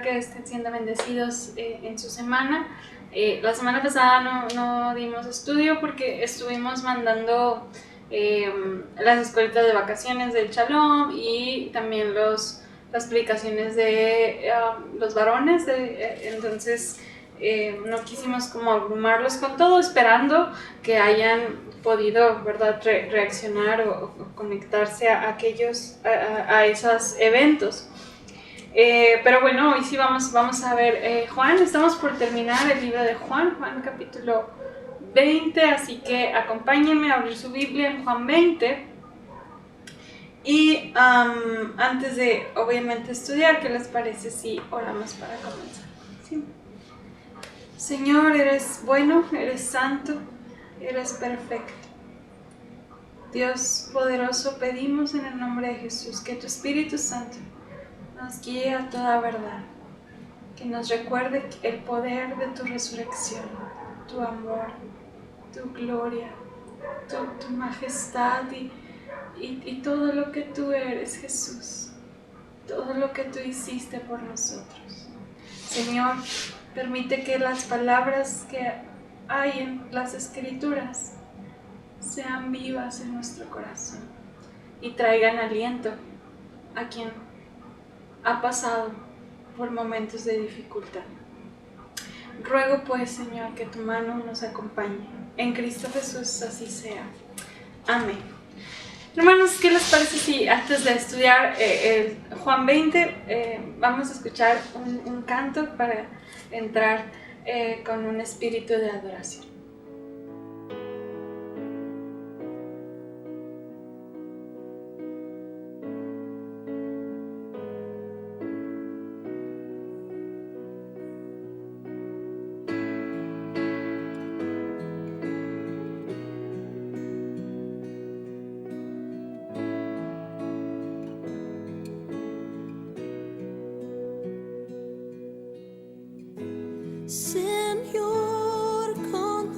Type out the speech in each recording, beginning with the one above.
que estén siendo bendecidos en su semana. La semana pasada no dimos estudio porque estuvimos mandando las escuelitas de vacaciones del Shalom y también las publicaciones de los varones. Entonces no quisimos como abrumarlos con todo, esperando que hayan podido, ¿verdad?, reaccionar o conectarse a esos eventos. Pero bueno, hoy sí vamos a ver Juan. Estamos por terminar el libro de Juan capítulo 20, así que acompáñenme a abrir su Biblia en Juan 20. Y antes de, obviamente, estudiar, ¿qué les parece si oramos para comenzar? ¿Sí? Señor, eres bueno, eres santo, eres perfecto. Dios poderoso, pedimos en el nombre de Jesús que tu Espíritu Santo nos guíe a toda verdad, que nos recuerde el poder de tu resurrección, tu amor, tu gloria, tu majestad y todo lo que tú eres, Jesús, todo lo que tú hiciste por nosotros. Señor, permite que las palabras que hay en las Escrituras sean vivas en nuestro corazón y traigan aliento a quien ha pasado por momentos de dificultad. Ruego pues, Señor, que tu mano nos acompañe. En Cristo Jesús así sea. Amén. Hermanos, ¿qué les parece si antes de estudiar el Juan 20 vamos a escuchar un canto para entrar con un espíritu de adoración? Señor, con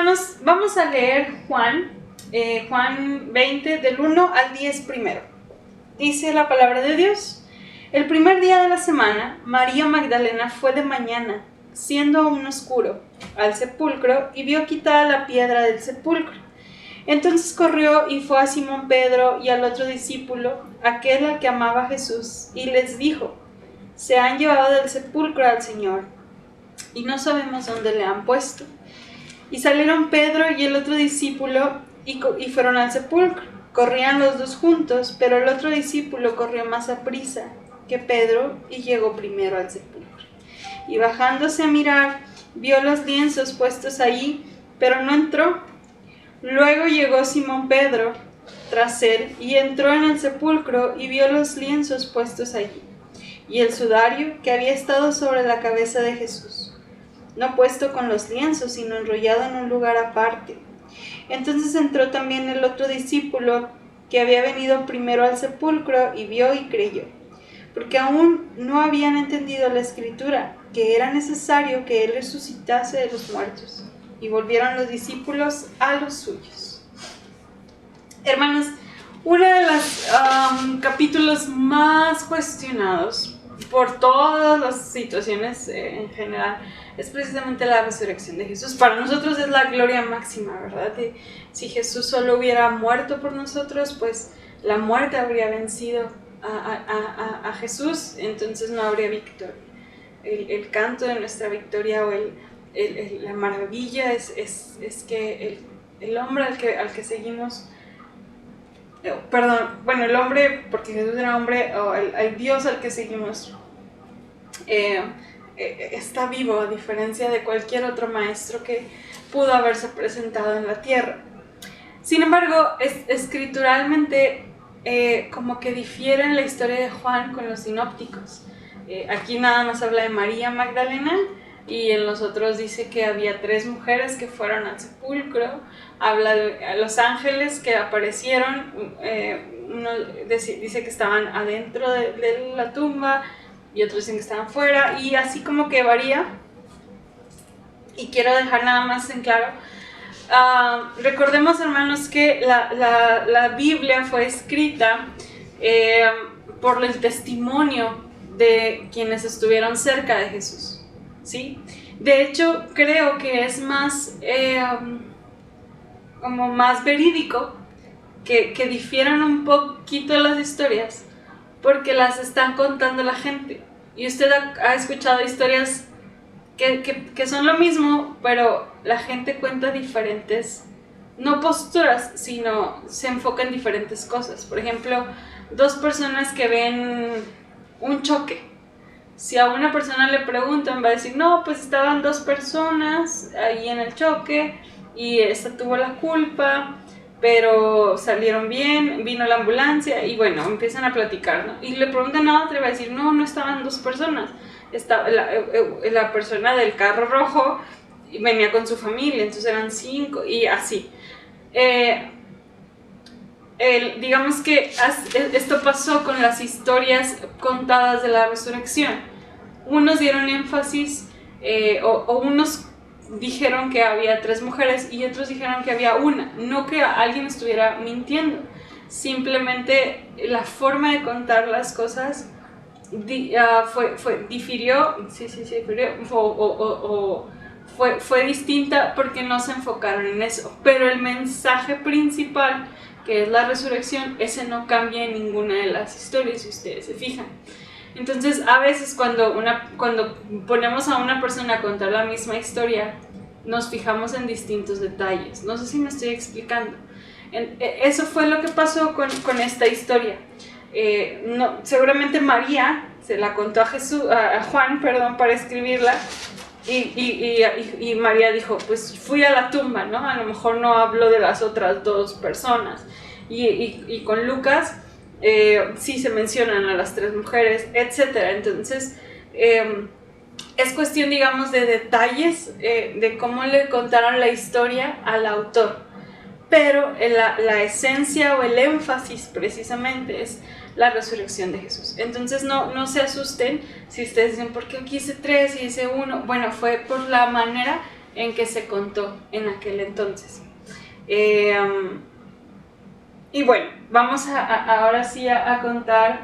hermanos, vamos a leer Juan 20, del 1 al 10 primero. Dice la palabra de Dios: el primer día de la semana, María Magdalena fue de mañana, siendo aún oscuro, al sepulcro y vio quitada la piedra del sepulcro. Entonces corrió y fue a Simón Pedro y al otro discípulo, aquel al que amaba a Jesús, y les dijo: se han llevado del sepulcro al Señor, y no sabemos dónde le han puesto. Y salieron Pedro y el otro discípulo y fueron al sepulcro. Corrían los dos juntos, pero el otro discípulo corrió más aprisa que Pedro y llegó primero al sepulcro. Y bajándose a mirar, vio los lienzos puestos allí, pero no entró. Luego llegó Simón Pedro tras él y entró en el sepulcro y vio los lienzos puestos allí, y el sudario que había estado sobre la cabeza de Jesús, no puesto con los lienzos, sino enrollado en un lugar aparte. Entonces entró también el otro discípulo que había venido primero al sepulcro y vio y creyó, porque aún no habían entendido la escritura, que era necesario que él resucitase de los muertos. Y volvieron los discípulos a los suyos. Hermanos, uno de los capítulos más cuestionados por todas las situaciones en general es precisamente la resurrección de Jesús. Para nosotros es la gloria máxima, ¿verdad? Si Jesús solo hubiera muerto por nosotros, pues la muerte habría vencido a Jesús, entonces no habría victoria. El canto de nuestra victoria o la maravilla es que el hombre al que seguimos, el hombre, porque Jesús era hombre, o el Dios al que seguimos, está vivo, a diferencia de cualquier otro maestro que pudo haberse presentado en la tierra. Sin embargo, escrituralmente como que difiere en la historia de Juan con los sinópticos. Aquí nada más habla de María Magdalena, y en los otros dice que había 3 mujeres que fueron al sepulcro. Habla de los ángeles que aparecieron, uno dice que estaban adentro de la tumba y otros dicen que estaban fuera, y así como que varía. Y quiero dejar nada más en claro, recordemos, hermanos, que la Biblia fue escrita por el testimonio de quienes estuvieron cerca de Jesús, ¿sí? De hecho, creo que es más como más verídico que difieran un poquito las historias, porque las están contando la gente. Y usted ha escuchado historias que son lo mismo, pero la gente cuenta diferentes, no posturas, sino se enfoca en diferentes cosas. Por ejemplo, 2 personas que ven un choque. Si a una persona le preguntan, va a decir: no, pues estaban 2 personas ahí en el choque y esta tuvo la culpa, pero salieron bien, vino la ambulancia, y bueno, empiezan a platicar, ¿no? Y le preguntan a otra y va a decir: no, no estaban 2 personas, estaba la persona del carro rojo venía con su familia, entonces eran 5, y así. Digamos que esto pasó con las historias contadas de la resurrección. Unos dieron énfasis, o unos dijeron que había 3 mujeres y otros dijeron que había una. No que alguien estuviera mintiendo, simplemente la forma de contar las cosas difirió, fue distinta, porque no se enfocaron en eso. Pero el mensaje principal, que es la resurrección, ese no cambia en ninguna de las historias, si ustedes se fijan. Entonces, a veces cuando ponemos a una persona a contar la misma historia, nos fijamos en distintos detalles. No sé si me estoy explicando. Eso fue lo que pasó con esta historia. Seguramente María se la contó a Juan, para escribirla, y María dijo: pues fui a la tumba, ¿no? A lo mejor no hablo de las otras 2 personas. Y con Lucas sí se mencionan a las 3 mujeres, etc. Entonces es cuestión, digamos, de detalles, de cómo le contaron la historia al autor. Pero la esencia o el énfasis precisamente es la resurrección de Jesús. Entonces no se asusten si ustedes dicen: ¿por qué aquí dice 3 y dice 1? Bueno, fue por la manera en que se contó en aquel entonces. Y bueno, vamos ahora sí a contar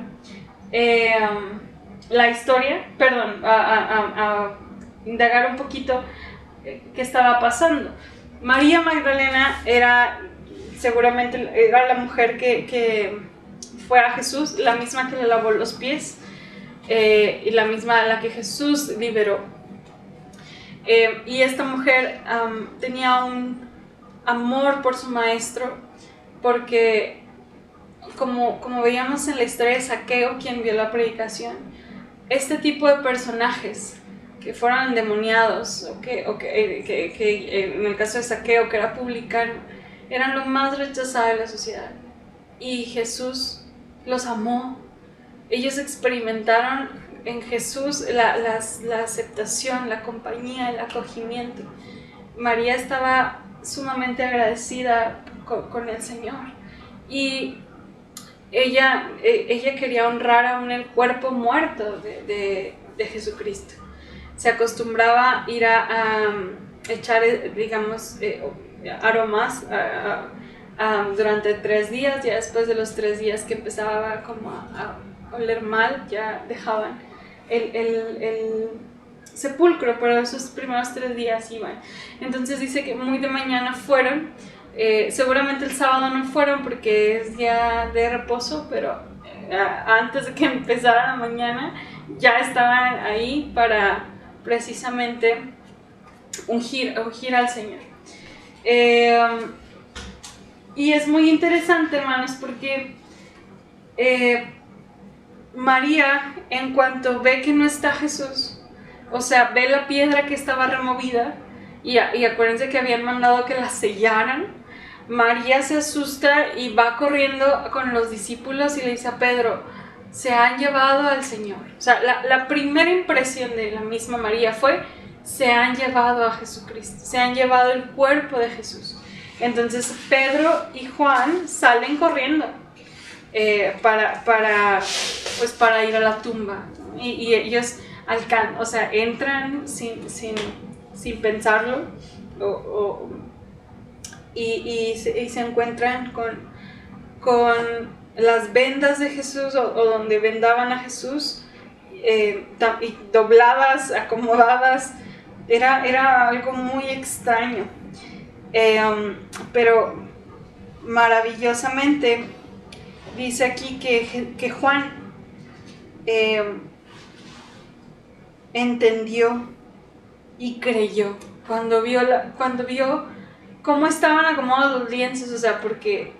la historia, perdón, a indagar un poquito qué estaba pasando. María Magdalena seguramente era la mujer que fue a Jesús, la misma que le lavó los pies y la misma a la que Jesús liberó. Y esta mujer tenía un amor por su maestro, porque como veíamos en la historia de Zaqueo, quien vio la predicación, este tipo de personajes que fueron endemoniados, o que en el caso de Zaqueo, que era publicano, eran lo más rechazado de la sociedad. Y Jesús los amó. Ellos experimentaron en Jesús la aceptación, la compañía, el acogimiento. María estaba sumamente agradecida con el Señor. Y ella quería honrar aún el cuerpo muerto de Jesucristo. Se acostumbraba a ir a echar, digamos, aromas durante 3 días. Ya después de los 3 días que empezaba como a oler mal, ya dejaban el sepulcro, pero esos primeros 3 días iban. Entonces dice que muy de mañana fueron. Seguramente el sábado no fueron porque es día de reposo, pero antes de que empezara la mañana ya estaban ahí para precisamente ungir al Señor. Y es muy interesante, hermanos, porque María, en cuanto ve que no está Jesús, o sea, ve la piedra que estaba removida, y acuérdense que habían mandado que la sellaran. María se asusta y va corriendo con los discípulos y le dice a Pedro: se han llevado al Señor. O sea, la primera impresión de la misma María fue: se han llevado a Jesucristo, se han llevado el cuerpo de Jesús. Entonces Pedro y Juan salen corriendo para ir a la tumba, y ellos entran sin pensarlo, y se encuentran con las vendas de Jesús, o donde vendaban a Jesús, y dobladas, acomodadas. Era algo muy extraño, pero maravillosamente dice aquí que Juan entendió y creyó cuando vio cómo estaban acomodados los lienzos. O sea, porque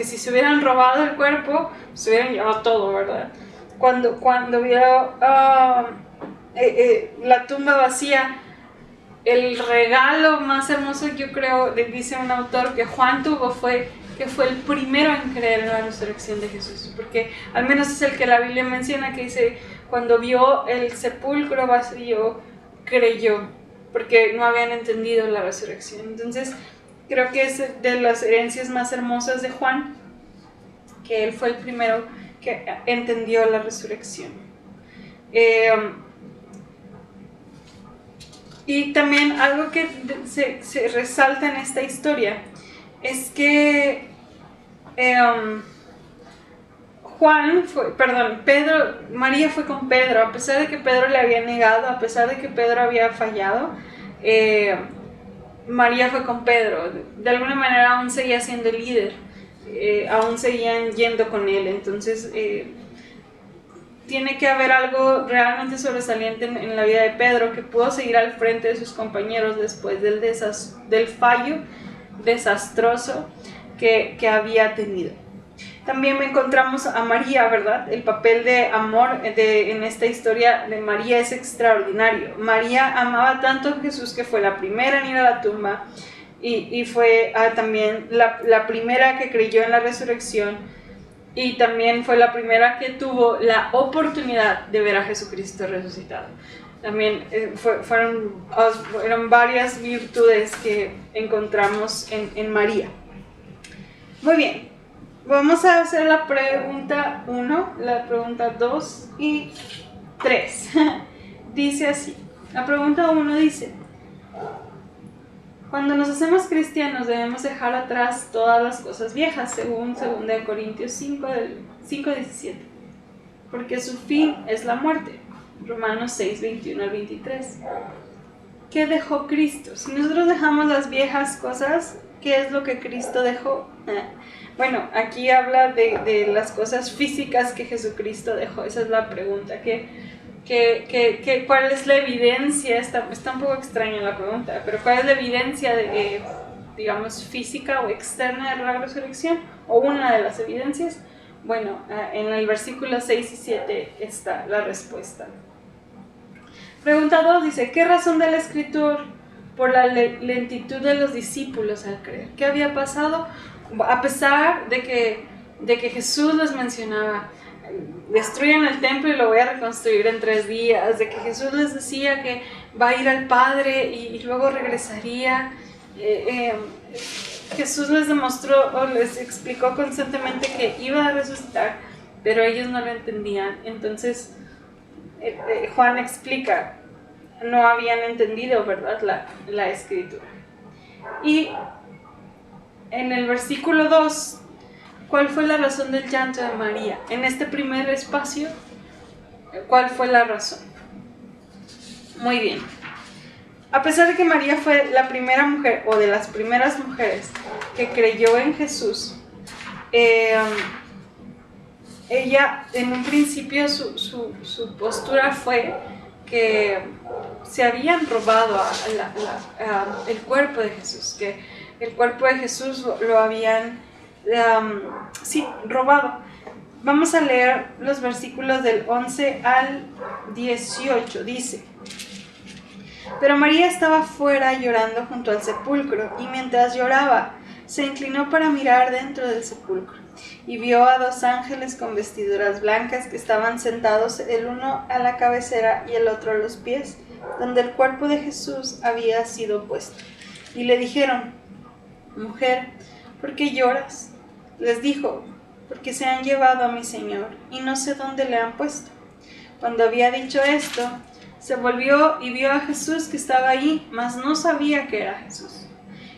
si se hubieran robado el cuerpo, se hubieran llevado todo, ¿verdad? Cuando vio la tumba vacía, el regalo más hermoso, yo creo, dice un autor, que Juan tuvo fue que fue el primero en creer en la resurrección de Jesús, porque al menos es el que la Biblia menciona, que dice: cuando vio el sepulcro vacío, creyó, porque no habían entendido la resurrección. Entonces creo que es de las herencias más hermosas de Juan, que él fue el primero que entendió la resurrección. Y también algo que se resalta en esta historia es que María fue con Pedro, a pesar de que Pedro le había negado, a pesar de que Pedro había fallado. María fue con Pedro. De alguna manera aún seguía siendo el líder, aún seguían yendo con él. Entonces tiene que haber algo realmente sobresaliente en la vida de Pedro, que pudo seguir al frente de sus compañeros después del fallo desastroso que había tenido. También encontramos a María, ¿verdad? El papel de amor en esta historia de María es extraordinario. María amaba tanto a Jesús que fue la primera en ir a la tumba, y fue también la primera que creyó en la resurrección, y también fue la primera que tuvo la oportunidad de ver a Jesucristo resucitado. También fueron varias virtudes que encontramos en María. Muy bien, vamos a hacer la pregunta 1, la pregunta 2 y 3. Dice así, la pregunta 1 dice: Cuando nos hacemos cristianos debemos dejar atrás todas las cosas viejas, según 2 Corintios 5:17, porque su fin es la muerte. Romanos 6:21-23. ¿Qué dejó Cristo? Si nosotros dejamos las viejas cosas, ¿qué es lo que Cristo dejó? Bueno, aquí habla de las cosas físicas que Jesucristo dejó. Esa es la pregunta. ¿Cuál es la evidencia? Está un poco extraña la pregunta, pero ¿cuál es la evidencia digamos, física o externa de la resurrección? ¿O una de las evidencias? Bueno, en el versículo 6 y 7 está la respuesta. Pregunta 2 dice, ¿qué razón da el escritor por la lentitud de los discípulos al creer? ¿Qué había pasado? A pesar de que Jesús les mencionaba, destruyan el templo y lo voy a reconstruir en 3 días, de que Jesús les decía que va a ir al Padre y luego regresaría, Jesús les demostró o les explicó constantemente que iba a resucitar, pero ellos no lo entendían. Entonces Juan explica, no habían entendido, ¿verdad?, la escritura. Y en el versículo 2, ¿cuál fue la razón del llanto de María? En este primer espacio, ¿cuál fue la razón? Muy bien. A pesar de que María fue la primera mujer, o de las primeras mujeres, que creyó en Jesús, ella, en un principio, su postura fue que se habían robado el cuerpo de Jesús, que el cuerpo de Jesús lo habían robado. Vamos a leer los versículos del 11 al 18. Dice: pero María estaba fuera llorando junto al sepulcro, y mientras lloraba, se inclinó para mirar dentro del sepulcro, y vio a 2 ángeles con vestiduras blancas que estaban sentados, el uno a la cabecera y el otro a los pies, donde el cuerpo de Jesús había sido puesto. Y le dijeron: mujer, ¿por qué lloras? Les dijo: porque se han llevado a mi Señor, y no sé dónde le han puesto. Cuando había dicho esto, se volvió y vio a Jesús que estaba ahí, mas no sabía que era Jesús.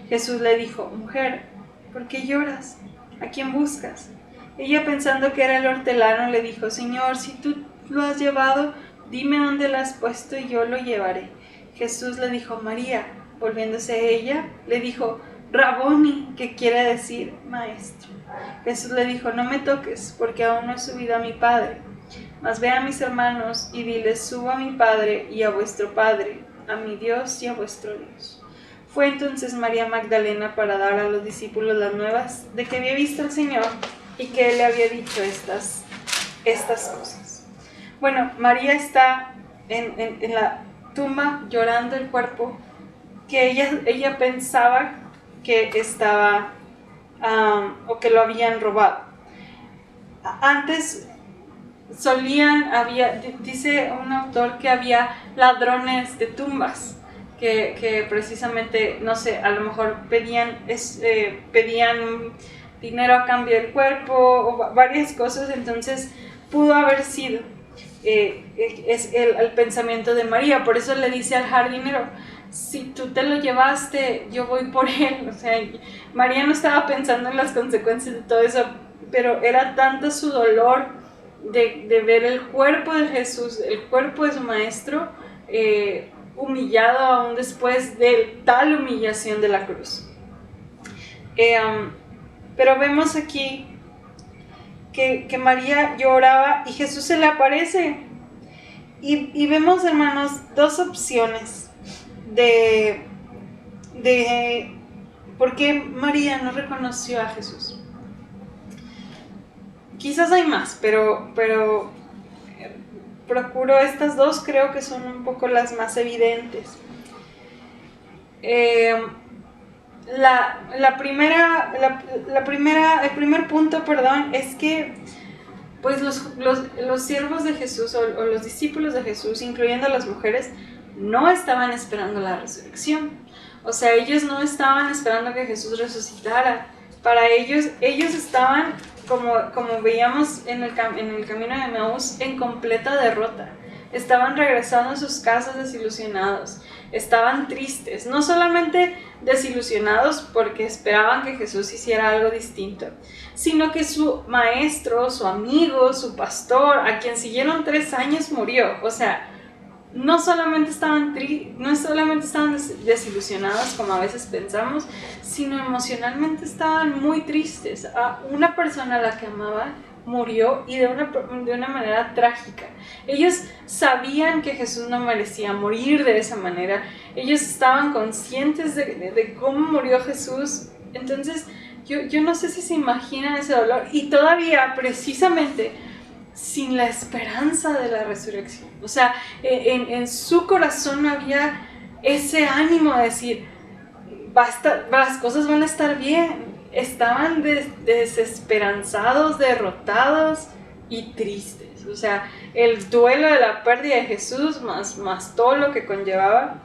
Jesús le dijo: mujer, ¿por qué lloras? ¿A quién buscas? Ella, pensando que era el hortelano, le dijo: Señor, si tú lo has llevado, dime dónde lo has puesto y yo lo llevaré. Jesús le dijo: María. Volviéndose a ella, le dijo: Raboni, que quiere decir maestro. Jesús le dijo: no me toques, porque aún no he subido a mi Padre. Mas ve a mis hermanos y diles: subo a mi Padre y a vuestro Padre, a mi Dios y a vuestro Dios. Fue entonces María Magdalena para dar a los discípulos las nuevas de que había visto al Señor y que Él le había dicho estas cosas. Bueno, María está en la tumba llorando el cuerpo que ella pensaba que estaba o que lo habían robado. Antes dice un autor que había ladrones de tumbas que precisamente, no sé, a lo mejor pedían dinero a cambio del cuerpo o varias cosas. Entonces pudo haber sido es el pensamiento de María. Por eso le dice al jardinero: si tú te lo llevaste, yo voy por él. O sea, María no estaba pensando en las consecuencias de todo eso, pero era tanto su dolor de ver el cuerpo de Jesús, el cuerpo de su maestro, humillado aún después de tal humillación de la cruz. Pero vemos aquí que María lloraba y Jesús se le aparece. Y vemos, hermanos, 2 opciones de por qué María no reconoció a Jesús. Quizás hay más, pero procuro estas 2, creo que son un poco las más evidentes. El primer punto, es que pues los siervos de Jesús o los discípulos de Jesús, incluyendo a las mujeres, no estaban esperando la resurrección. O sea, ellos no estaban esperando que Jesús resucitara. Para ellos estaban, como veíamos en el camino de Emaús, en completa derrota. Estaban regresando a sus casas desilusionados. estaban tristes, no solamente desilusionados porque esperaban que Jesús hiciera algo distinto, sino que su maestro, su amigo, su pastor, a quien siguieron 3 años, murió. O sea, no solamente estaban desilusionados como a veces pensamos, sino emocionalmente estaban muy tristes. Una persona a la que amaba murió, y de una manera trágica. Ellos sabían que Jesús no merecía morir de esa manera. Ellos estaban conscientes de cómo murió Jesús. Entonces yo no sé si se imaginan ese dolor, y todavía precisamente sin la esperanza de la resurrección. O sea, en su corazón no había ese ánimo de decir, las cosas van a estar bien. Estaban desesperanzados, derrotados y tristes. O sea, el duelo de la pérdida de Jesús más todo lo que conllevaba.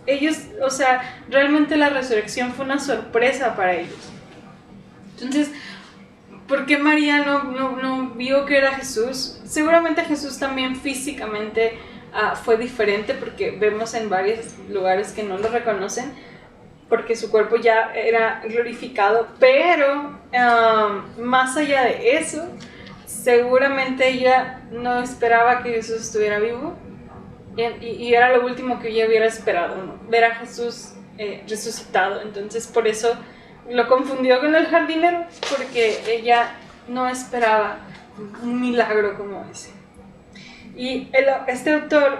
Ellos, o sea, realmente la resurrección fue una sorpresa para ellos. Entonces, ¿por qué María no vio que era Jesús? Seguramente Jesús también físicamente fue diferente, porque vemos en varios lugares que no lo reconocen, porque su cuerpo ya era glorificado, pero más allá de eso, seguramente ella no esperaba que Jesús estuviera vivo, y era lo último que ella hubiera esperado, ¿no? Ver a Jesús resucitado. Entonces por eso lo confundió con el jardinero, porque ella no esperaba un milagro como ese. Y este autor,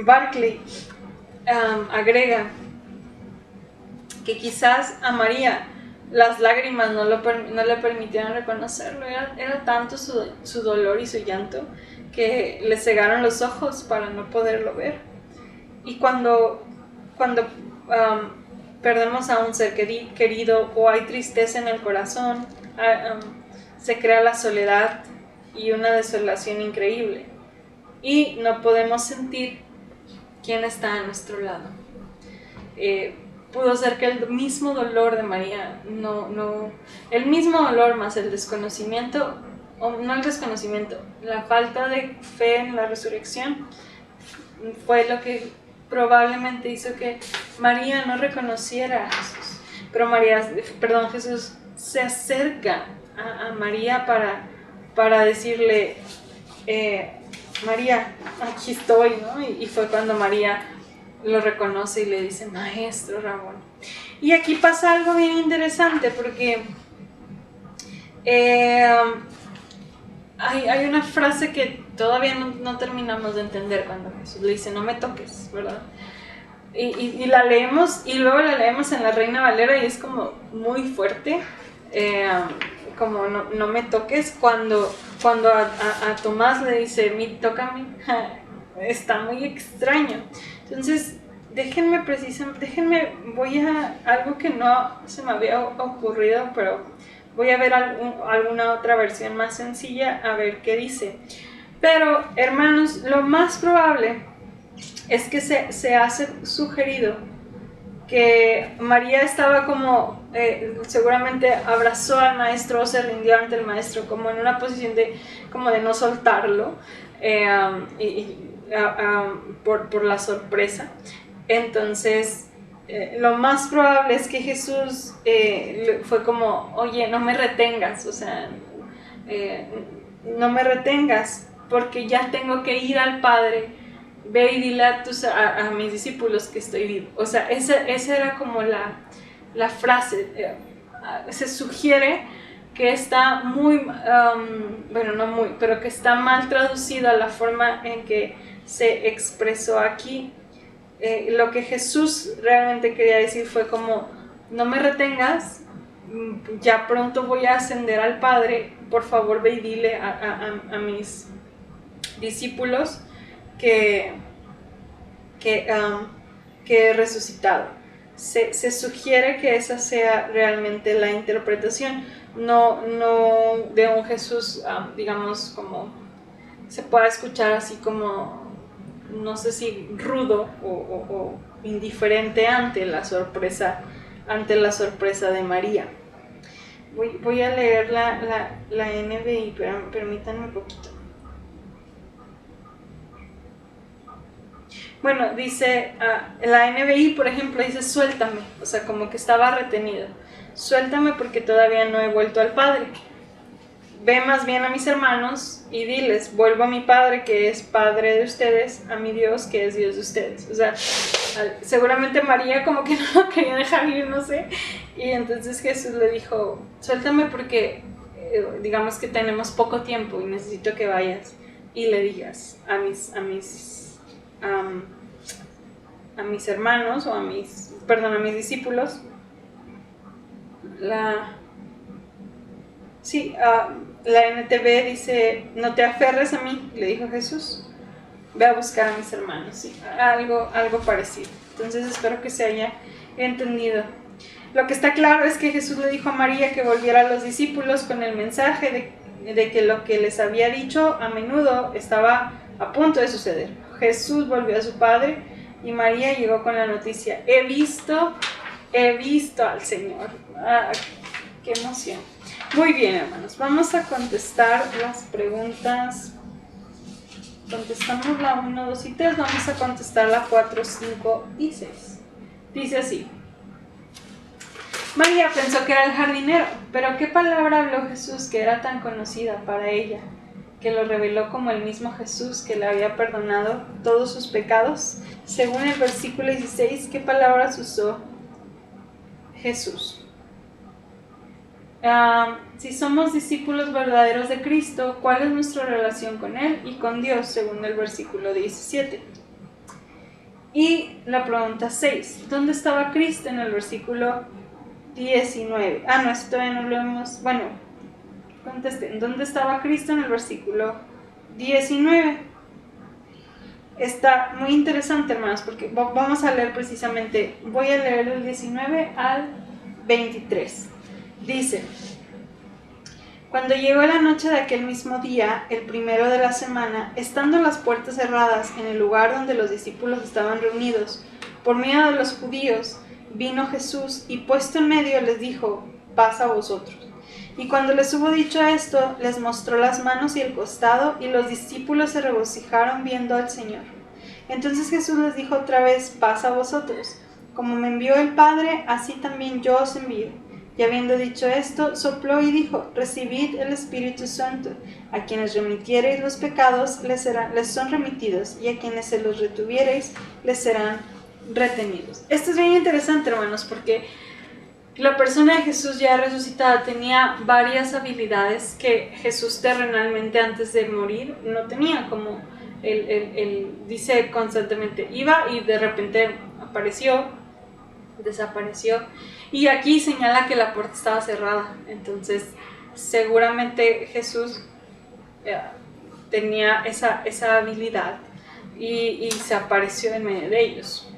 Barclay, agrega que quizás a María las lágrimas no le permitieron reconocerlo. Era tanto su dolor y su llanto que le cegaron los ojos para no poderlo ver. Y cuando perdemos a un ser querido, o hay tristeza en el corazón, se crea la soledad y una desolación increíble, y no podemos sentir quién está a nuestro lado. Pudo ser que el mismo dolor de María, el mismo dolor más el desconocimiento, o no el desconocimiento, la falta de fe en la resurrección, fue lo que probablemente hizo que María no reconociera a Jesús. Pero Jesús se acerca a María para decirle, María, aquí estoy, ¿no? Y fue cuando María lo reconoce y le dice, Maestro, Rabón. Y aquí pasa algo bien interesante, porque hay una frase que todavía no terminamos de entender cuando Jesús le dice, no me toques, ¿verdad? Y la leemos, y luego la leemos en la Reina Valera, y es como muy fuerte, como no me toques. Cuando a Tomás le dice, tócame, está muy extraño. Entonces, voy a algo que no se me había ocurrido, pero voy a ver alguna otra versión más sencilla, a ver qué dice. Pero, hermanos, lo más probable es que se ha sugerido que María estaba como, seguramente abrazó al maestro o se rindió ante el maestro, como en una posición de no soltarlo, por la sorpresa. Entonces, lo más probable es que Jesús fue como, oye, no me retengas, o sea, no me retengas, porque ya tengo que ir al Padre. Ve y dile a mis discípulos que estoy vivo. O sea, esa era como la frase. Se sugiere que está pero que está mal traducida la forma en que se expresó aquí. Lo que Jesús realmente quería decir fue como, no me retengas, ya pronto voy a ascender al Padre, por favor ve y dile a mis discípulos que he resucitado. Se sugiere que esa sea realmente la interpretación, no de un Jesús, digamos, como se pueda escuchar así como, no sé si rudo o indiferente ante la sorpresa de María. Voy a leer la NBI, pero permítanme un poquito. Bueno, dice, la NBI, por ejemplo, dice suéltame, o sea, como que estaba retenido. Suéltame porque todavía no he vuelto al Padre. Ve más bien a mis hermanos y diles, vuelvo a mi Padre que es Padre de ustedes, a mi Dios que es Dios de ustedes. O sea, seguramente María como que no lo quería dejar ir, no sé. Y entonces Jesús le dijo, suéltame porque digamos que tenemos poco tiempo y necesito que vayas y le digas a mis hermanos o a mis discípulos, la NTV dice, no te aferres a mí, le dijo Jesús, ve a buscar a mis hermanos, sí, algo parecido. Entonces espero que se haya entendido. Lo que está claro es que Jesús le dijo a María que volviera a los discípulos con el mensaje de que lo que les había dicho a menudo estaba a punto de suceder. Jesús volvió a su Padre y María llegó con la noticia, he visto al Señor. ¡Qué emoción! Muy bien, hermanos, vamos a contestar las preguntas. Contestamos la 1, 2 y 3, vamos a contestar la 4, 5 y 6. Dice así. María pensó que era el jardinero, pero ¿qué palabra habló Jesús que era tan conocida para ella, que lo reveló como el mismo Jesús que le había perdonado todos sus pecados? Según el versículo 16, ¿qué palabras usó Jesús? Si somos discípulos verdaderos de Cristo, ¿cuál es nuestra relación con Él y con Dios? Según el versículo 17. Y la pregunta 6, ¿dónde estaba Cristo? En el versículo 19. No, esto todavía no lo hemos... Bueno, contesten, ¿dónde estaba Cristo? En el versículo 19. Está muy interesante, hermanos, porque vamos a leer precisamente, voy a leer el 19 al 23. Dice, cuando llegó la noche de aquel mismo día, el primero de la semana, estando las puertas cerradas en el lugar donde los discípulos estaban reunidos, por miedo de los judíos, vino Jesús y puesto en medio les dijo, paz a vosotros. Y cuando les hubo dicho esto, les mostró las manos y el costado, y los discípulos se regocijaron viendo al Señor. Entonces Jesús les dijo otra vez, paz a vosotros. Como me envió el Padre, así también yo os envío. Y habiendo dicho esto, sopló y dijo, recibid el Espíritu Santo. A quienes remitiereis los pecados, les son remitidos, y a quienes se los retuviereis, les serán retenidos. Esto es bien interesante, hermanos, porque la persona de Jesús ya resucitada tenía varias habilidades que Jesús terrenalmente antes de morir no tenía, como él dice constantemente, iba y de repente apareció, desapareció, y aquí señala que la puerta estaba cerrada. Entonces seguramente Jesús tenía esa habilidad y se apareció en medio de ellos.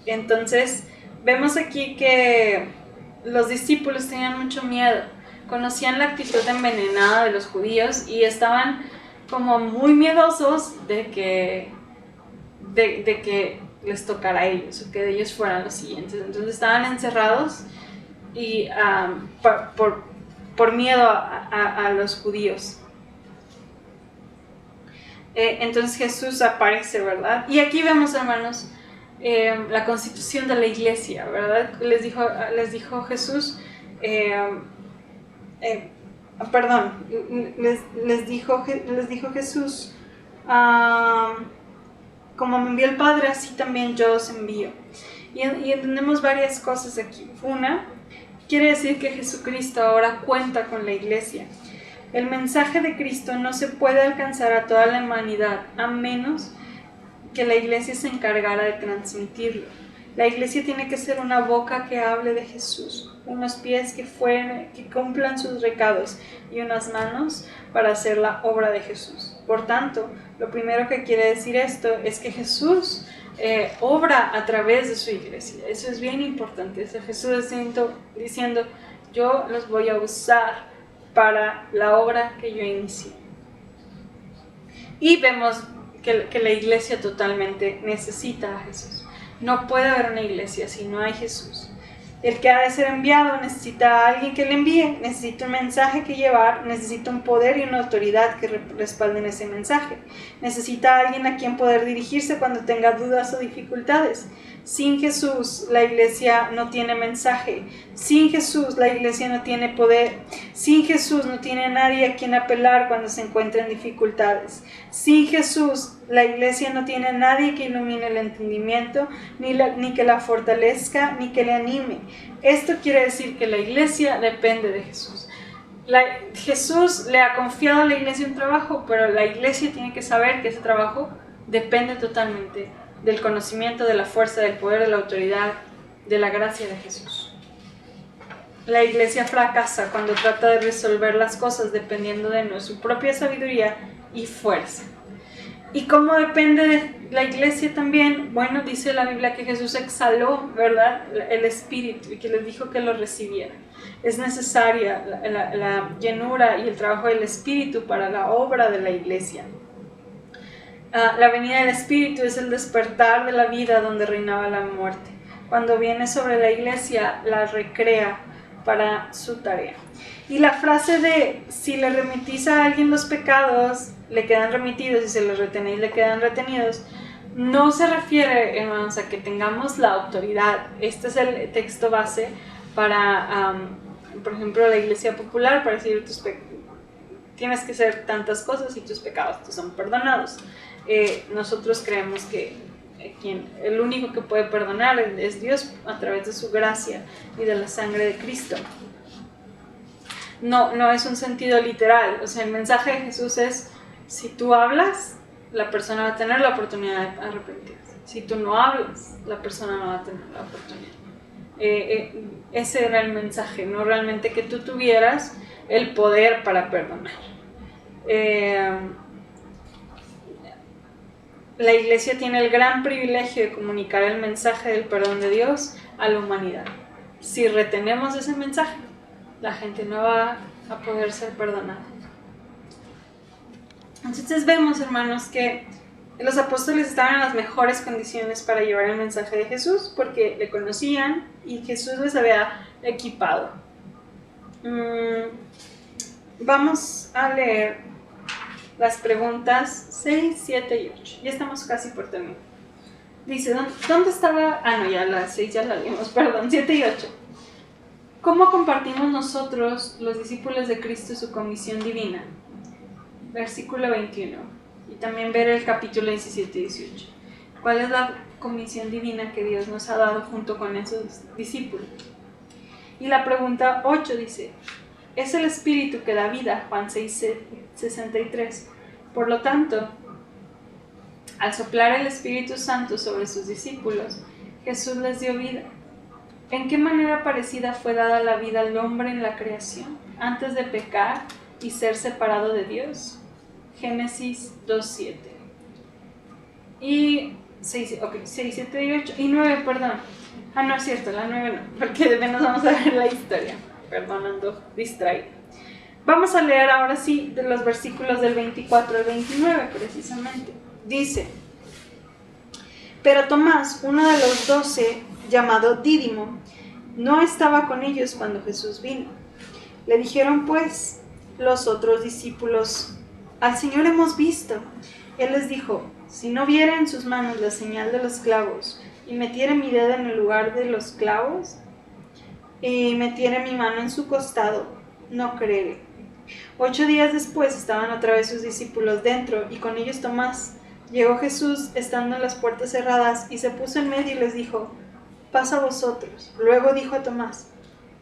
Entonces vemos aquí que los discípulos tenían mucho miedo, conocían la actitud envenenada de los judíos y estaban como muy miedosos de que les tocara a ellos o que de ellos fueran los siguientes. Entonces estaban encerrados y por miedo a los judíos. Entonces Jesús aparece, ¿verdad? Y aquí vemos, hermanos, la constitución de la iglesia, ¿verdad? Les dijo Jesús, les dijo Jesús, como me envió el Padre, así también yo os envío. Y entendemos varias cosas aquí. Una, quiere decir que Jesucristo ahora cuenta con la iglesia. El mensaje de Cristo no se puede alcanzar a toda la humanidad a menos que la iglesia se encargara de transmitirlo. La iglesia tiene que ser una boca que hable de Jesús, unos pies que cumplan sus recados y unas manos para hacer la obra de Jesús. Por tanto, lo primero que quiere decir esto es que Jesús obra a través de su iglesia. Eso es bien importante. Jesús diciendo, yo los voy a usar para la obra que yo inicié. Y vemos que la iglesia totalmente necesita a Jesús. No puede haber una iglesia si no hay Jesús. El que ha de ser enviado necesita a alguien que le envíe, necesita un mensaje que llevar, necesita un poder y una autoridad que respalden ese mensaje. Necesita a alguien a quien poder dirigirse cuando tenga dudas o dificultades. Sin Jesús, la iglesia no tiene mensaje. Sin Jesús, la iglesia no tiene poder. Sin Jesús, no tiene nadie a quien apelar cuando se encuentra en dificultades. Sin Jesús, la iglesia no tiene nadie que ilumine el entendimiento, ni que la fortalezca, ni que le anime. Esto quiere decir que la iglesia depende de Jesús. Jesús le ha confiado a la iglesia un trabajo, pero la iglesia tiene que saber que ese trabajo depende totalmente del conocimiento, de la fuerza, del poder, de la autoridad, de la gracia de Jesús. La iglesia fracasa cuando trata de resolver las cosas dependiendo de su propia sabiduría y fuerza. ¿Y cómo depende de la iglesia también? Bueno, dice la Biblia que Jesús exhaló, ¿verdad?, el Espíritu y que les dijo que lo recibieran. Es necesaria la llenura y el trabajo del Espíritu para la obra de la iglesia. La venida del Espíritu es el despertar de la vida donde reinaba la muerte. Cuando viene sobre la iglesia, la recrea para su tarea. Y la frase de si le remitís a alguien los pecados, le quedan remitidos, y si se los retenéis, le quedan retenidos, no se refiere, hermanos, a que tengamos la autoridad. Este es el texto base para, por ejemplo, la iglesia popular, para decir tienes que hacer tantas cosas y tus pecados te son perdonados. Nosotros creemos que el único que puede perdonar es Dios a través de su gracia y de la sangre de Cristo. No es un sentido literal. O sea, el mensaje de Jesús es: si tú hablas, la persona va a tener la oportunidad de arrepentirse. Si tú no hablas, la persona no va a tener la oportunidad. Ese era el mensaje, no realmente que tú tuvieras el poder para perdonar. La iglesia tiene el gran privilegio de comunicar el mensaje del perdón de Dios a la humanidad. Si retenemos ese mensaje, la gente no va a poder ser perdonada. Entonces vemos, hermanos, que los apóstoles estaban en las mejores condiciones para llevar el mensaje de Jesús porque le conocían y Jesús les había equipado. Vamos a leer las preguntas 6, 7 y 8. Ya estamos casi por terminar. Dice, ¿dónde estaba? Ya las 6 ya la leímos, perdón, 7 y 8. ¿Cómo compartimos nosotros, los discípulos de Cristo, su comisión divina? Versículo 21. Y también ver el capítulo 17 y 18. ¿Cuál es la comisión divina que Dios nos ha dado junto con esos discípulos? Y la pregunta 8 dice, es el Espíritu que da vida, Juan 6:63. Por lo tanto, al soplar el Espíritu Santo sobre sus discípulos, Jesús les dio vida. ¿En qué manera parecida fue dada la vida al hombre en la creación, antes de pecar y ser separado de Dios? Génesis 2:7. Y 6, 7 y 8, y 9, perdón. No es cierto, la 9 no, porque de menos vamos a ver la historia. Perdón, ando distraída. Vamos a leer ahora sí de los versículos del 24 al 29 precisamente. Dice, pero Tomás, uno de los 12, llamado Dídimo, no estaba con ellos cuando Jesús vino. Le dijeron pues los otros discípulos, al Señor hemos visto. Él les dijo, si no viera en sus manos la señal de los clavos, y metiera mi dedo en el lugar de los clavos, y metiera mi mano en su costado, no creeré. 8 días después estaban otra vez sus discípulos dentro, y con ellos Tomás. Llegó Jesús, estando las puertas cerradas, y se puso en medio y les dijo, pasa a vosotros. Luego dijo a Tomás,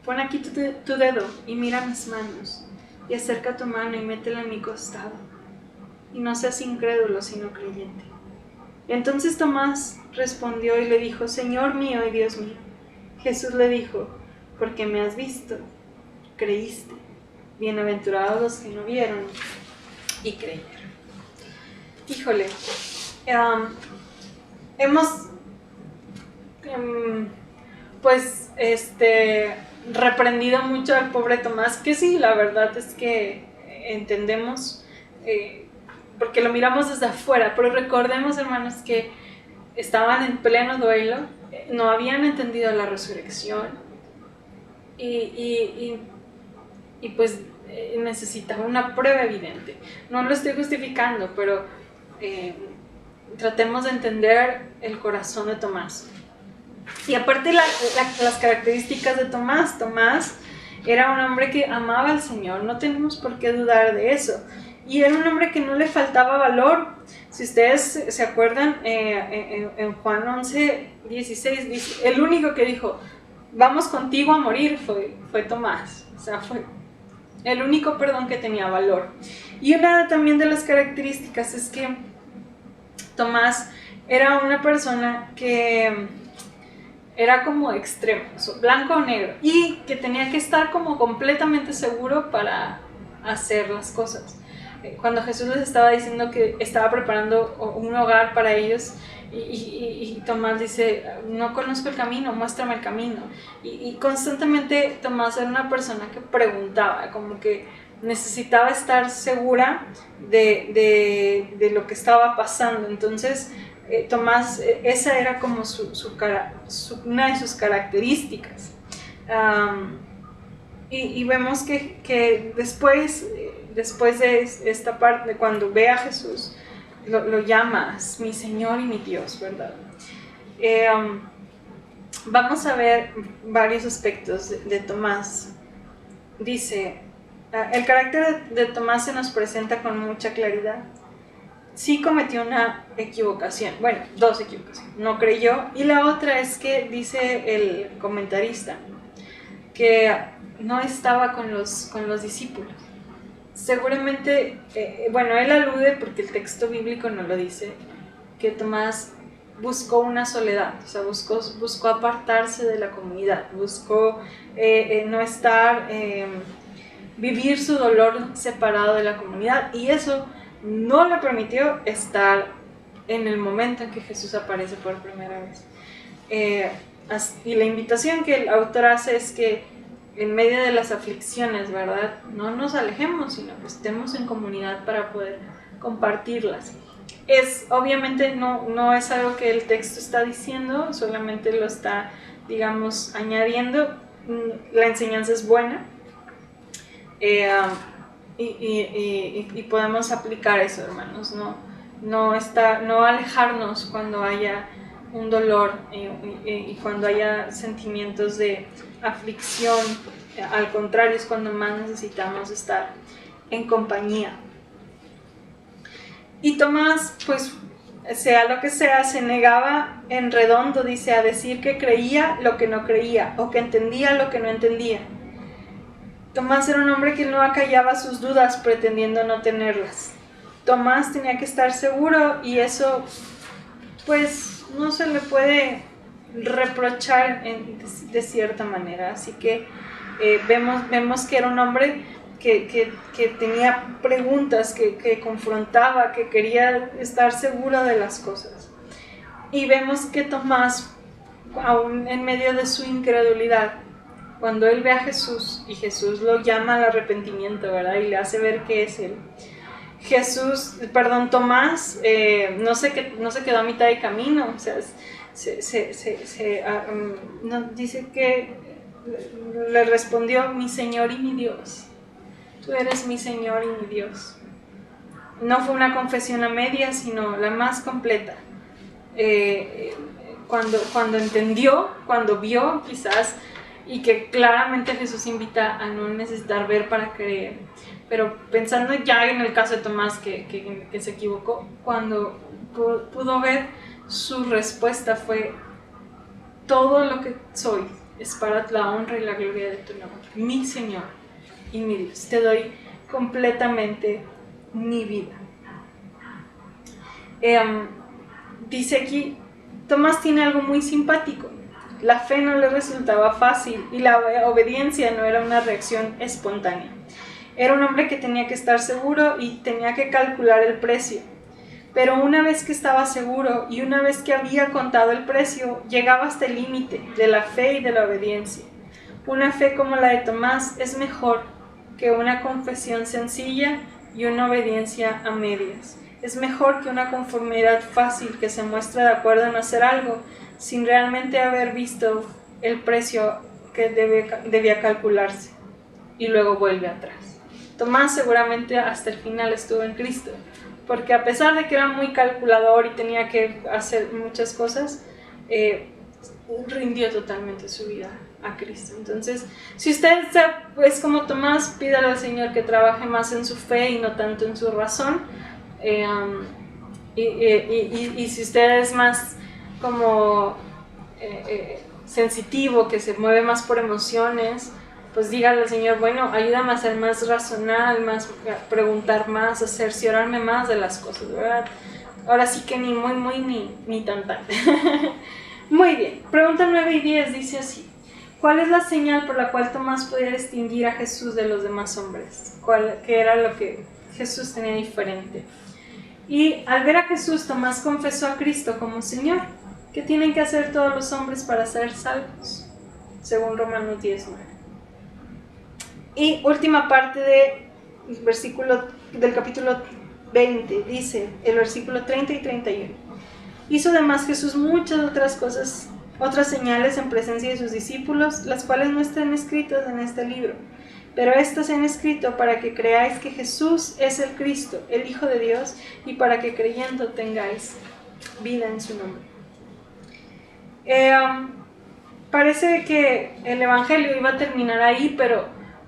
pon aquí tu dedo y mira mis manos, y acerca tu mano y métela en mi costado, y no seas incrédulo sino creyente. Entonces Tomás respondió y le dijo, Señor mío y Dios mío. Jesús le dijo, porque me has visto, creíste. Bienaventurados los que no vieron y creyeron. Híjole, hemos reprendido mucho al pobre Tomás, que sí, la verdad es que entendemos, porque lo miramos desde afuera, pero recordemos, hermanos, que estaban en pleno duelo, no habían entendido la resurrección, y pues necesitaba una prueba evidente. No lo estoy justificando, pero tratemos de entender el corazón de Tomás. Y aparte las características de Tomás. Tomás era un hombre que amaba al Señor, no tenemos por qué dudar de eso. Y era un hombre que no le faltaba valor. Si ustedes se acuerdan, en Juan 11:16, dice, el único que dijo, vamos contigo a morir, fue Tomás. O sea, fue el único, que tenía valor. Y una también de las características es que Tomás era una persona que era como extremo, blanco o negro, y que tenía que estar como completamente seguro para hacer las cosas. Cuando Jesús les estaba diciendo que estaba preparando un hogar para ellos, y Tomás dice, no conozco el camino, muéstrame el camino. Y constantemente Tomás era una persona que preguntaba, como que necesitaba estar segura de lo que estaba pasando. Entonces Tomás, esa era como una de sus características. Y vemos que después de esta parte, cuando ve a Jesús, lo llamas mi Señor y mi Dios, ¿verdad? Vamos a ver varios aspectos de Tomás. Dice, el carácter de Tomás se nos presenta con mucha claridad. Sí cometió una equivocación, bueno, dos equivocaciones, no creyó, y la otra es que dice el comentarista que no estaba con los discípulos. Seguramente, él alude, porque el texto bíblico no lo dice, que Tomás buscó una soledad, o sea, buscó apartarse de la comunidad, buscó no estar, vivir su dolor separado de la comunidad, y eso no le permitió estar en el momento en que Jesús aparece por primera vez. Y la invitación que el autor hace es que en medio de las aflicciones, ¿verdad?, no nos alejemos, sino que estemos en comunidad para poder compartirlas. Obviamente no es algo que el texto está diciendo, solamente lo está, digamos, añadiendo. La enseñanza es buena. Y podemos aplicar eso, hermanos, no alejarnos cuando haya un dolor y cuando haya sentimientos de aflicción. Al contrario, es cuando más necesitamos estar en compañía. Y Tomás, pues, sea lo que sea, se negaba en redondo, dice, a decir que creía lo que no creía, o que entendía lo que no entendía. Tomás era un hombre que no acallaba sus dudas pretendiendo no tenerlas. Tomás tenía que estar seguro, y eso pues no se le puede reprochar de cierta manera. Así que vemos que era un hombre que tenía preguntas, que confrontaba, que quería estar seguro de las cosas. Y vemos que Tomás, aún en medio de su incredulidad, cuando él ve a Jesús y Jesús lo llama al arrepentimiento, ¿verdad?, y le hace ver que es él, Tomás no se quedó a mitad de camino. O sea, dice que le respondió, mi Señor y mi Dios. Tú eres mi Señor y mi Dios. No fue una confesión a medias, sino la más completa. Cuando entendió, cuando vio quizás, y que claramente Jesús invita a no necesitar ver para creer. Pero pensando ya en el caso de Tomás, que se equivocó, cuando pudo ver, su respuesta fue, todo lo que soy es para la honra y la gloria de tu nombre, mi Señor y mi Dios. Te doy completamente mi vida. Dice aquí, Tomás tiene algo muy simpático. La fe no le resultaba fácil y la obediencia no era una reacción espontánea. Era un hombre que tenía que estar seguro y tenía que calcular el precio. Pero una vez que estaba seguro y una vez que había contado el precio, llegaba hasta el límite de la fe y de la obediencia. Una fe como la de Tomás es mejor que una confesión sencilla y una obediencia a medias. Es mejor que una conformidad fácil que se muestra de acuerdo en hacer algo sin realmente haber visto el precio que debía calcularse y luego vuelve atrás. Tomás seguramente hasta el final estuvo en Cristo, porque a pesar de que era muy calculador y tenía que hacer muchas cosas, rindió totalmente su vida a Cristo. Entonces, si usted es como Tomás, pídale al Señor que trabaje más en su fe y no tanto en su razón. Y si usted es más como sensitivo, que se mueve más por emociones, pues dígale al Señor, bueno, ayúdame a ser más racional, más preguntar más, a cerciorarme más de las cosas, ¿verdad? Ahora sí que ni muy ni tan. Muy bien, pregunta 9 y 10 dice así: ¿cuál es la señal por la cual Tomás podía distinguir a Jesús de los demás hombres? ¿Qué era lo que Jesús tenía diferente? Y al ver a Jesús, Tomás confesó a Cristo como Señor. ¿Qué tienen que hacer todos los hombres para ser salvos? Según Romanos 10:9. Y última parte del capítulo 20, dice el versículo 30 y 31. Hizo además Jesús muchas otras cosas, otras señales en presencia de sus discípulos, las cuales no están escritas en este libro. Pero estas se han escrito para que creáis que Jesús es el Cristo, el Hijo de Dios, y para que creyendo tengáis vida en su nombre. Parece que el Evangelio iba a terminar ahí,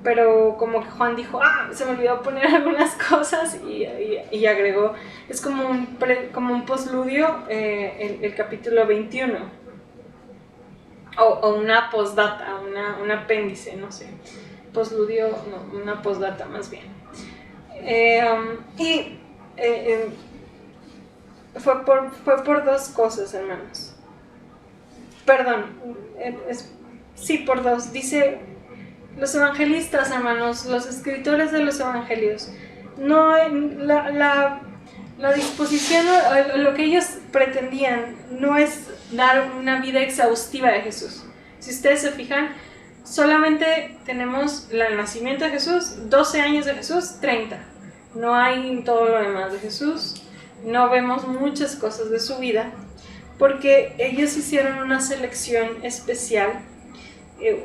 pero como que Juan dijo, se me olvidó poner algunas cosas y agregó, es como un postludio, el capítulo 21, o una postdata, un apéndice, no sé, postludio, no, una postdata más bien. Fue por dos cosas, hermanos. Perdón, sí, por dos. Dice, los evangelistas, hermanos, los escritores de los evangelios, no, la disposición, lo que ellos pretendían no es dar una vida exhaustiva de Jesús. Si ustedes se fijan, solamente tenemos el nacimiento de Jesús, 12 años de Jesús, 30. No hay todo lo demás de Jesús, no vemos muchas cosas de su vida, porque ellos hicieron una selección especial.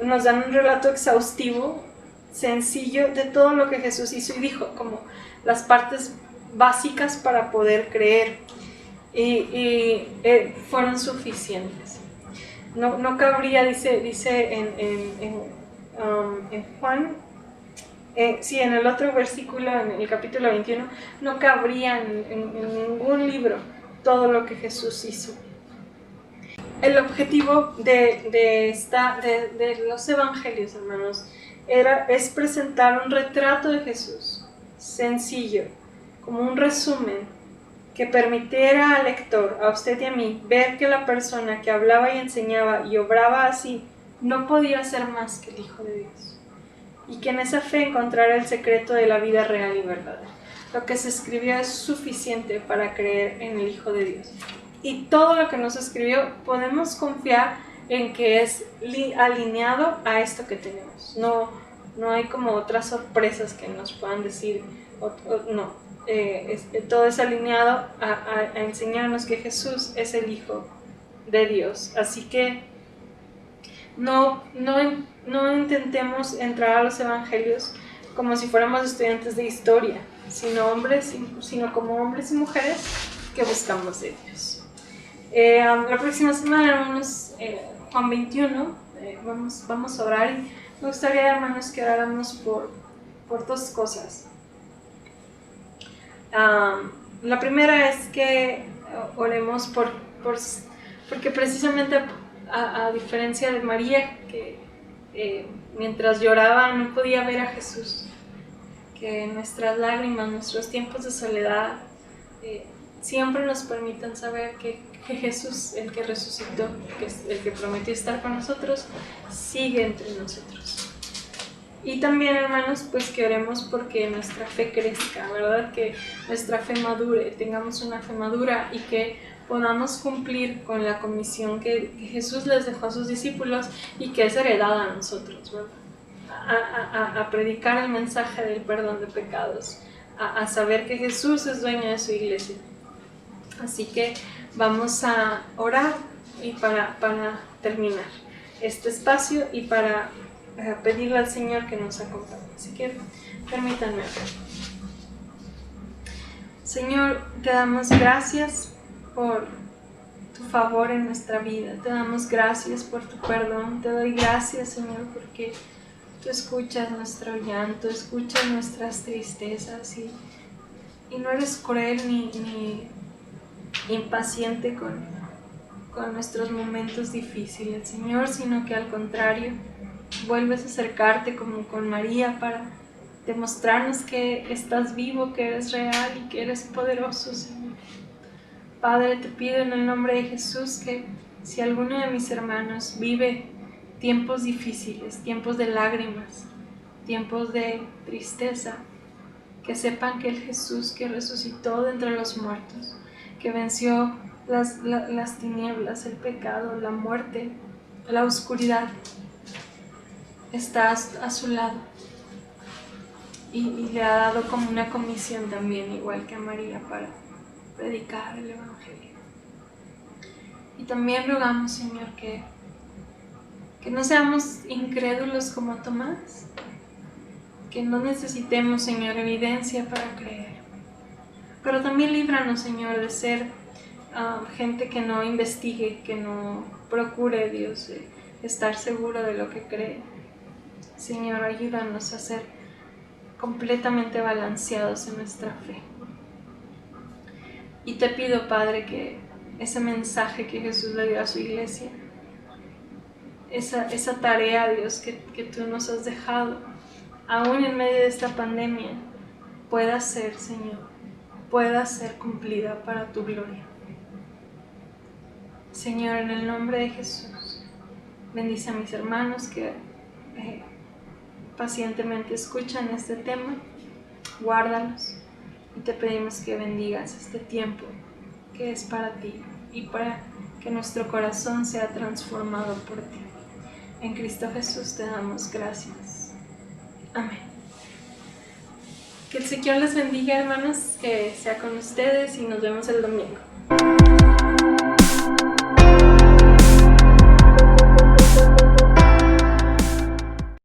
Nos dan un relato exhaustivo, sencillo, de todo lo que Jesús hizo y dijo, como las partes básicas para poder creer, y fueron suficientes. No cabría, dice en Juan, sí, en el otro versículo, en el capítulo 21, no cabría en ningún libro todo lo que Jesús hizo. El objetivo de los evangelios, hermanos, es presentar un retrato de Jesús, sencillo, como un resumen, que permitiera al lector, a usted y a mí, ver que la persona que hablaba y enseñaba y obraba así, no podía ser más que el Hijo de Dios, y que en esa fe encontrara el secreto de la vida real y verdadera. Lo que se escribió es suficiente para creer en el Hijo de Dios. Y todo lo que nos escribió podemos confiar en que es alineado a esto que tenemos. No hay como otras sorpresas que nos puedan decir, no. Todo es alineado a enseñarnos que Jesús es el Hijo de Dios. Así que no intentemos entrar a los evangelios como si fuéramos estudiantes de historia, sino como hombres y mujeres que buscamos de Dios. La próxima semana, hermanos, Juan 21, vamos a orar, y me gustaría, hermanos, que oráramos por dos cosas. La primera es que oremos porque precisamente a diferencia de María, que mientras lloraba no podía ver a Jesús, que nuestras lágrimas, nuestros tiempos de soledad siempre nos permitan saber que Jesús, el que resucitó, que es el que prometió estar con nosotros, sigue entre nosotros. Y también, hermanos, pues que oremos porque nuestra fe crezca, ¿verdad? Que nuestra fe madure, tengamos una fe madura y que podamos cumplir con la comisión que Jesús les dejó a sus discípulos y que es heredada a nosotros, ¿verdad? A predicar el mensaje del perdón de pecados, a saber que Jesús es dueño de su iglesia. Así que vamos a orar y para terminar. este espacio y para pedirle al Señor que nos acompañe. Así que permítanme orar. Señor, te damos gracias por tu favor en nuestra vida. Te damos gracias por tu perdón. Te doy gracias, Señor, porque tú escuchas nuestro llanto, escuchas nuestras tristezas y no eres cruel ni impaciente con nuestros momentos difíciles, Señor, sino que al contrario, vuelves a acercarte como con María para demostrarnos que estás vivo, que eres real y que eres poderoso, Señor. Padre, te pido en el nombre de Jesús que si alguno de mis hermanos vive tiempos difíciles, tiempos de lágrimas, tiempos de tristeza, que sepan que el Jesús que resucitó de entre los muertos, que venció las tinieblas, el pecado, la muerte, la oscuridad, está a su lado y le ha dado como una comisión también, igual que a María, para predicar el Evangelio. Y también rogamos, Señor, que no seamos incrédulos como Tomás, que no necesitemos, Señor, evidencia para creer. Pero también líbranos, Señor, de ser gente que no investigue, que no procure, Dios, estar seguro de lo que cree. Señor, ayúdanos a ser completamente balanceados en nuestra fe. Y te pido, Padre, que ese mensaje que Jesús le dio a su iglesia, esa tarea, Dios, que tú nos has dejado, aún en medio de esta pandemia, pueda ser, Señor, pueda ser cumplida para tu gloria. Señor, en el nombre de Jesús, bendice a mis hermanos que pacientemente escuchan este tema, guárdalos y te pedimos que bendigas este tiempo que es para ti y para que nuestro corazón sea transformado por ti. En Cristo Jesús te damos gracias. Amén. Que el Señor les bendiga, hermanos, que sea con ustedes y nos vemos el domingo.